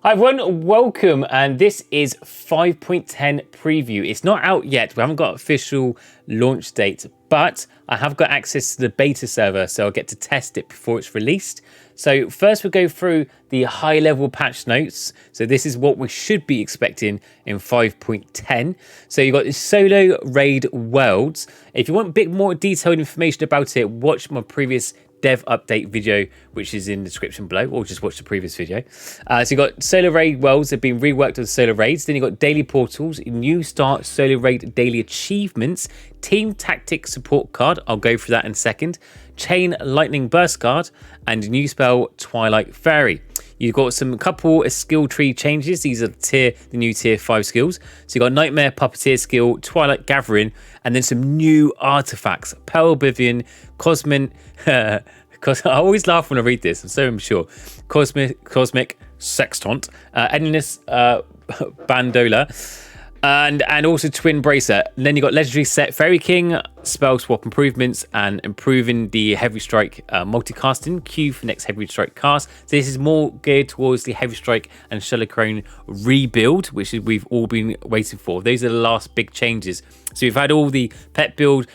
Hi everyone, welcome, and this is 5.10 preview. It's not out yet, we haven't got official launch date, but I have got access to the beta server, so I'll get to test it before it's released. So first we'll go through the high level patch notes. So this is what we should be expecting in 5.10. So you've got the solo raid worlds. If you want a bit more detailed information about it, watch my previous dev update video, which is in the description below, or just watch the previous video. So you've got solo raid worlds have been reworked with solo raids. Then you've got daily portals, new start solo raid daily achievements, team tactic support card, I'll go through that in a second, chain lightning burst card, and new spell Twilight Fairy. You've got some couple of skill tree changes. These are the new tier 5 skills. So you've got Nightmare Puppeteer skill, Twilight Gathering, and then some new artifacts. Pearl Oblivion, Cosmic, because I always laugh when I read this, I'm so immature. Cosmic Sextant, Endless Bandola, and also Twin Bracer. And then you've got Legendary Set Fairy King, Spell Swap improvements, and improving the Heavy Strike multicasting queue for next Heavy Strike cast. So this is more geared towards the Heavy Strike and Shadow Clone rebuild, which we've all been waiting for. Those are the last big changes. So we've had all the pet build,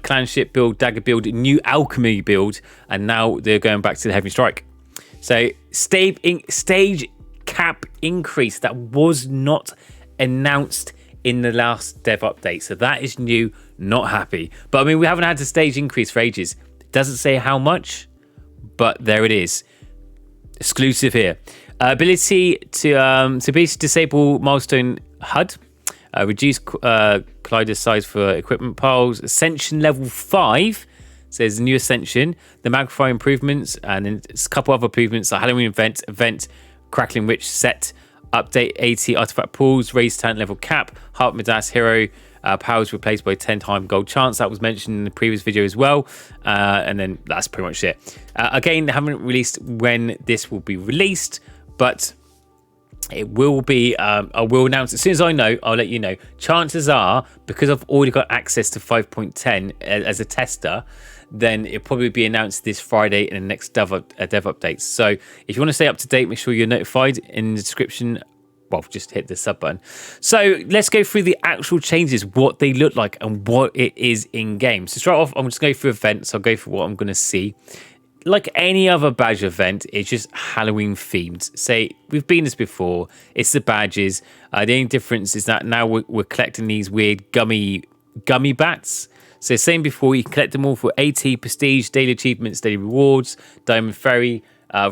clanship build, dagger build, new alchemy build, and now they're going back to the Heavy Strike. So stage cap increase that was not announced in the last dev update, so that is new. Not happy, but I mean, we haven't had a stage increase for ages. It doesn't say how much, but there it is, exclusive here. Ability to basically disable milestone HUD, reduce collider size for equipment piles, ascension level 5 says new ascension, the magnify improvements, and then a couple other improvements like Halloween event crackling witch set, update 80 artifact pools, raise talent level cap, Heart Midas hero powers replaced by 10-time gold chance. That was mentioned in the previous video as well. And then that's pretty much it. Again, they haven't released when this will be released, but it will be. I will announce as soon as I know. I'll let you know. Chances are, because I've already got access to 5.10 as a tester, then it'll probably be announced this Friday in the next dev updates. So if you want to stay up to date, make sure you're notified in the description. Well, just hit the sub button. So let's go through the actual changes, what they look like and what it is in game. So start off, I'm just going through events. I'll go for what I'm going to see. Like any other badge event, it's just Halloween themed. Say, we've been this before. It's the badges. The only difference is that now we're collecting these weird gummy bats. So same before, you collect them all for 80 prestige, daily achievements, daily rewards, diamond fairy,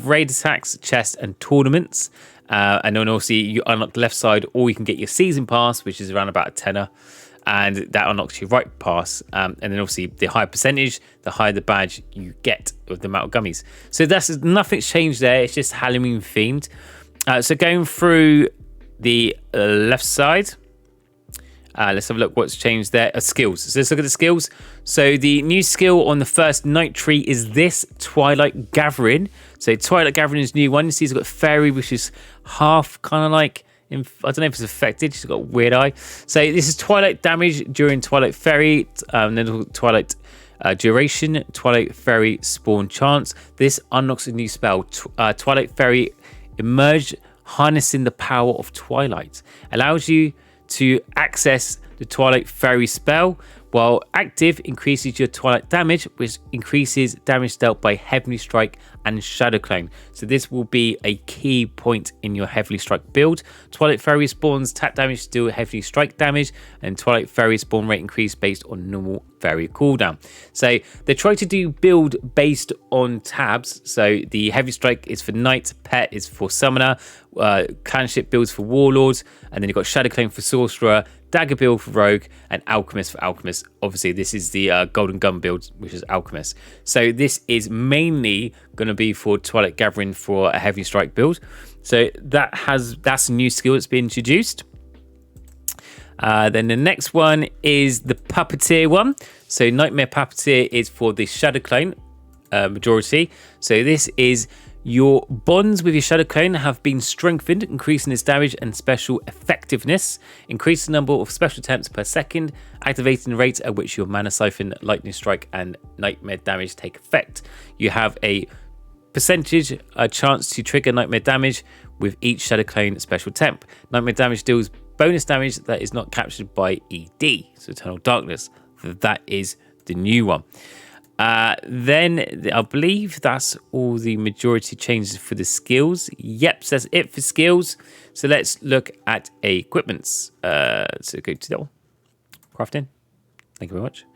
raid attacks, chests, and tournaments. And then also you unlock the left side, or you can get your season pass, which is around about a tenner, and that unlocks your right pass. And then obviously the higher percentage, the higher the badge you get with the amount of gummies. So nothing's changed there. It's just Halloween themed. So going through the left side. Let's have a look what's changed there. Skills. So let's look at the skills. So the new skill on the first night tree is this, Twilight Gathering. So Twilight Gathering is a new one. You see it's got Fairy, which is half kind of like, I don't know if it's affected. She's got a weird eye. So this is Twilight damage during Twilight Fairy. Then Twilight duration, Twilight Fairy spawn chance. This unlocks a new spell, Twilight Fairy Emerge, harnessing the power of Twilight. Allows you to access the Twilight Fairy spell. While active, increases your Twilight damage, which increases damage dealt by Heavenly Strike and Shadow Clone. So this will be a key point in your Heavenly Strike build. Twilight Fairy spawns attack damage to do Heavenly Strike damage, and Twilight Fairy spawn rate increase based on normal Fairy cooldown. So they try to do build based on tabs. So the Heavy Strike is for Knight, Pet is for Summoner, Clanship builds for Warlords, and then you've got Shadow Clone for Sorcerer, Dagger build for Rogue, and Alchemist for Alchemist. Obviously, this is the Golden Gun build, which is Alchemist. So this is mainly going to be for Twilight Gathering for a Heavy Strike build. So that's a new skill that's been introduced. Then the next one is the Puppeteer one. So Nightmare Puppeteer is for the Shadow Clone majority. So this is your bonds with your Shadow Clone have been strengthened, increasing its damage and special effectiveness. Increase the number of special attempts per second, activating the rate at which your Mana Siphon, Lightning Strike, and Nightmare damage take effect. You have a percentage chance to trigger Nightmare damage with each Shadow Clone special temp. Nightmare damage deals bonus damage that is not captured by ED, so Eternal Darkness. So that is the new one. Then I believe that's all the majority changes for the skills. Yep, so that's it for skills. So let's look at equipments. So go to that one. Crafting. Thank you very much.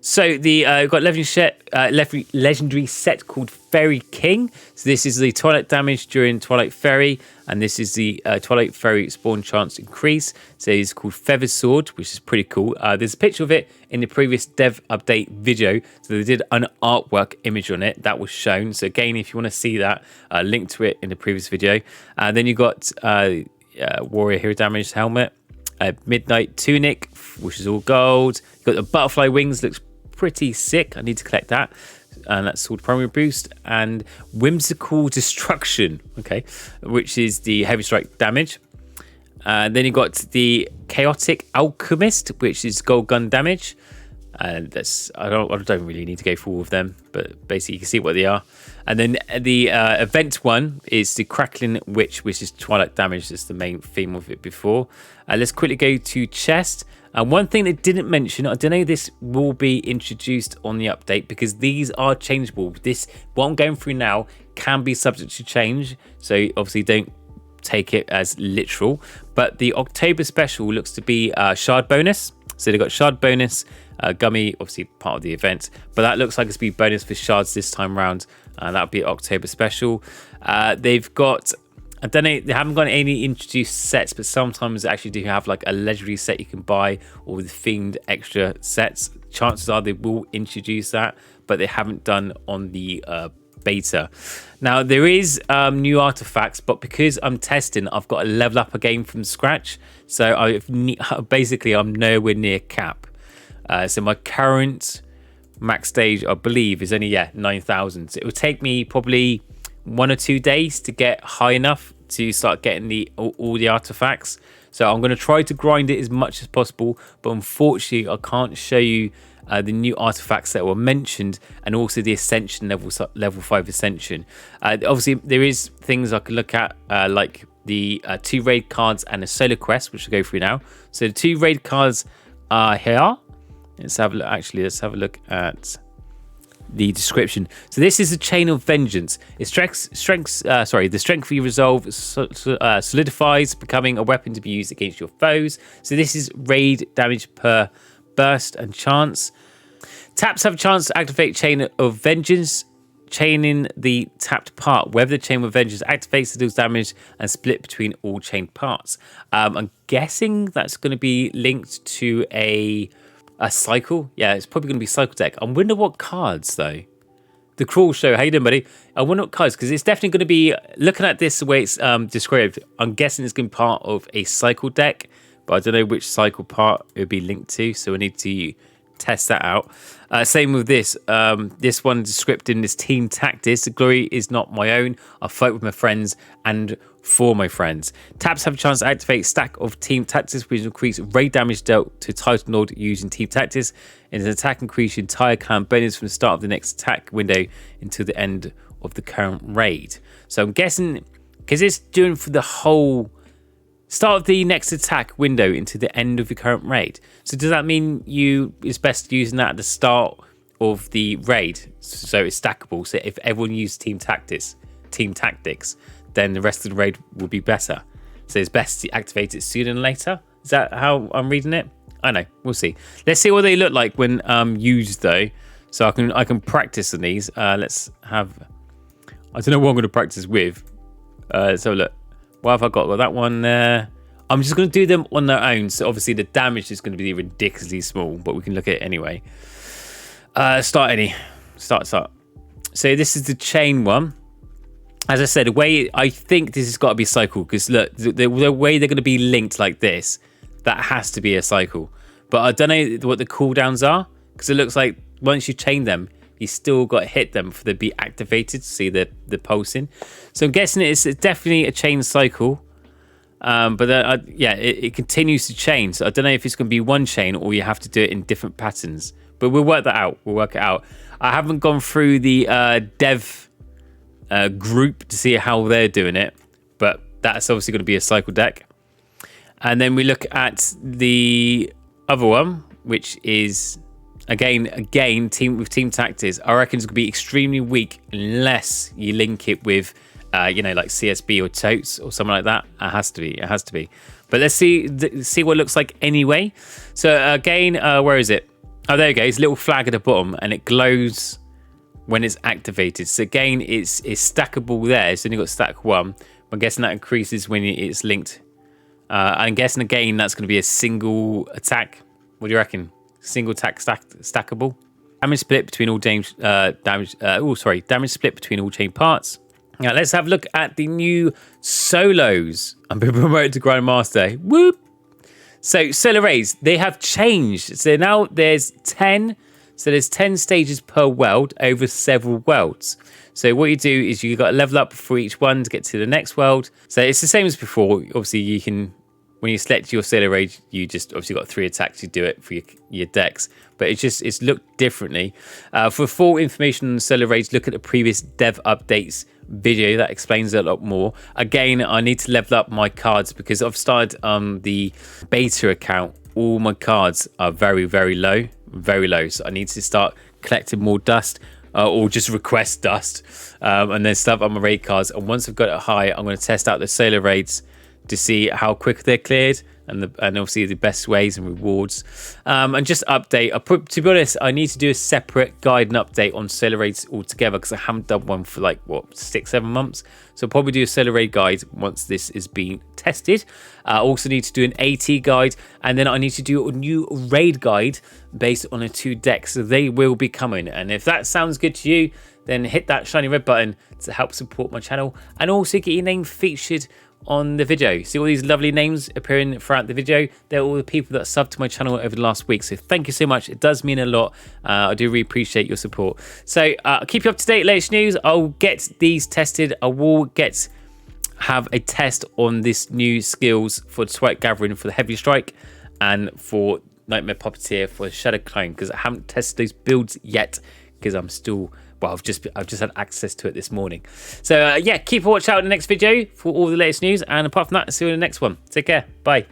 So we've got legendary set called Fairy King. So this is the Twilight damage during Twilight Fairy, and this is the Twilight Fairy spawn chance increase. So it's called Feather Sword, which is pretty cool. There's a picture of it in the previous dev update video. So they did an artwork image on it that was shown. So again, if you want to see that, link to it in the previous video. Then you got Warrior Hero Damage helmet. Midnight Tunic, which is all gold. You've got the Butterfly Wings, looks pretty sick. I need to collect that. And that's called Primary Boost. And Whimsical Destruction, okay, which is the Heavy Strike damage. Then you've got the Chaotic Alchemist, which is gold gun damage. And that's I don't really need to go through all of them, but basically you can see what they are. And then the event one is the Crackling Witch, which is Twilight damage. That's the main theme of it before. Let's quickly go to chest. And one thing they didn't mention, I don't know if this will be introduced on the update, because these are changeable. What I'm going through now can be subject to change, so obviously don't take it as literal. But the October special looks to be shard bonus. So they've got shard bonus, gummy, obviously part of the event, but that looks like it's be bonus for shards this time around. That'll be October special. They've got, I don't know, they haven't got any introduced sets, but sometimes they actually do have like a legendary set you can buy, or with themed extra sets. Chances are they will introduce that, but they haven't done on the beta. Now there is new artifacts, but because I'm testing, I've got to level up a game from scratch. So I'm nowhere near cap. So my current max stage, I believe, is only 9,000. So it will take me probably 1 or 2 days to get high enough to start getting all the artifacts. So I'm going to try to grind it as much as possible, but unfortunately I can't show you the new artifacts that were mentioned, and also the ascension level 5 ascension. Obviously there is things I can look at, like the 2 raid cards and a solo quest, which I'll go through now. So the 2 raid cards are here. Let's have a look. Actually, let's have a look at the description. So this is a Chain of Vengeance. It the strength for your resolve solidifies, becoming a weapon to be used against your foes. So this is raid damage per burst and chance. Taps have a chance to activate Chain of Vengeance, chaining the tapped part. Whether the Chain of Vengeance activates, it deals damage and split between all chained parts. I'm guessing that's going to be linked to a cycle. Yeah, it's probably going to be cycle deck. I wonder what cards though. The Crawl Show, how you doing, buddy? I wonder what cards, because it's definitely going to be, looking at this the way it's described, I'm guessing it's going to be part of a cycle deck, but I don't know which cycle part it would be linked to, so we need to test that out. Same with this. This one described in this Team Tactics. The glory is not my own. I fight with my friends and for my friends. Taps have a chance to activate stack of Team Tactics, which increase raid damage dealt to Titan Lord using Team Tactics. And an attack increase your entire clan bonus from the start of the next attack window until the end of the current raid. So I'm guessing, because it's doing for the whole start of the next attack window into the end of the current raid. So does that mean it's best using that at the start of the raid, so it's stackable? So if everyone used Team Tactics, then the rest of the raid will be better. So it's best to activate it sooner than later. Is that how I'm reading it? I know. We'll see. Let's see what they look like when used though. So I can practice on these. Let's have. I don't know what I'm going to practice with. So look. What have I got? Well, that one there. I'm just going to do them on their own. So obviously the damage is going to be ridiculously small, but we can look at it anyway. Start. So this is the chain one. As I said, the way I think this has got to be cycle, because look, the way they're going to be linked like this, that has to be a cycle. But I don't know what the cooldowns are, because it looks like once you chain them, you still got to hit them for them to be activated to see the pulsing. So I'm guessing it's definitely a chain cycle. But it continues to chain. So I don't know if it's going to be one chain or you have to do it in different patterns. But we'll work that out. We'll work it out. I haven't gone through the dev group to see how they're doing it. But That's obviously going to be a cycle deck. And then we look at the other one, which is again team tactics. I reckon it's going to be extremely weak unless you link it with like CSB or totes or something like that. It has to be. But let's see what it looks like anyway. So again, where is it? Oh, there you go. It's a little flag at the bottom, and it glows when it's activated. So again, it's stackable there. So you've got stack 1. I'm guessing that increases when it's linked. I'm guessing again that's going to be a single attack. What do you reckon? Single attack stackable. Damage split between all damage split between all chain parts. Now let's have a look at the new solos. I'm being promoted to Grandmaster. Whoop! So Soulrise, they have changed. So now there's 10. So there's 10 stages per world over several worlds. So what you do is you got to level up for each one to get to the next world. So it's the same as before. Obviously, you can, when you select your Soulrise, you just obviously got 3 attacks. You do it for your decks, but it's looked differently. For full information on Soulrise, look at the previous dev updates video that explains it a lot more. Again, I need to level up my cards because I've started the beta account. All my cards are very, very low. So I need to start collecting more dust or just request dust and then stuff on my raid cards. And once I've got it high, I'm going to test out the solar raids to see how quick they're cleared and obviously the best ways and rewards, and just update. To be honest, I need to do a separate guide and update on solar raids altogether because I haven't done one for like 6-7 months. So I'll probably do a solar raid guide once this is being tested. I also need to do an AT guide, and then I need to do a new raid guide based on the 2 decks. So they will be coming, and if that sounds good to you, then hit that shiny red button to help support my channel and also get your name featured on the video. See all these lovely names appearing throughout the video? They're all the people that subbed to my channel over the last week, so thank you so much. It does mean a lot. I do really appreciate your support. So I'll keep you up to date, latest news. I'll get these tested. I will have a test on this new skills for Sweat Gathering for the Heavy Strike and for Nightmare Puppeteer for Shadow Clone, because I haven't tested those builds yet because I'm still, well, I've just had access to it this morning. So yeah, keep a watch out in the next video for all the latest news, and apart from that, see you in the next one. Take care. Bye.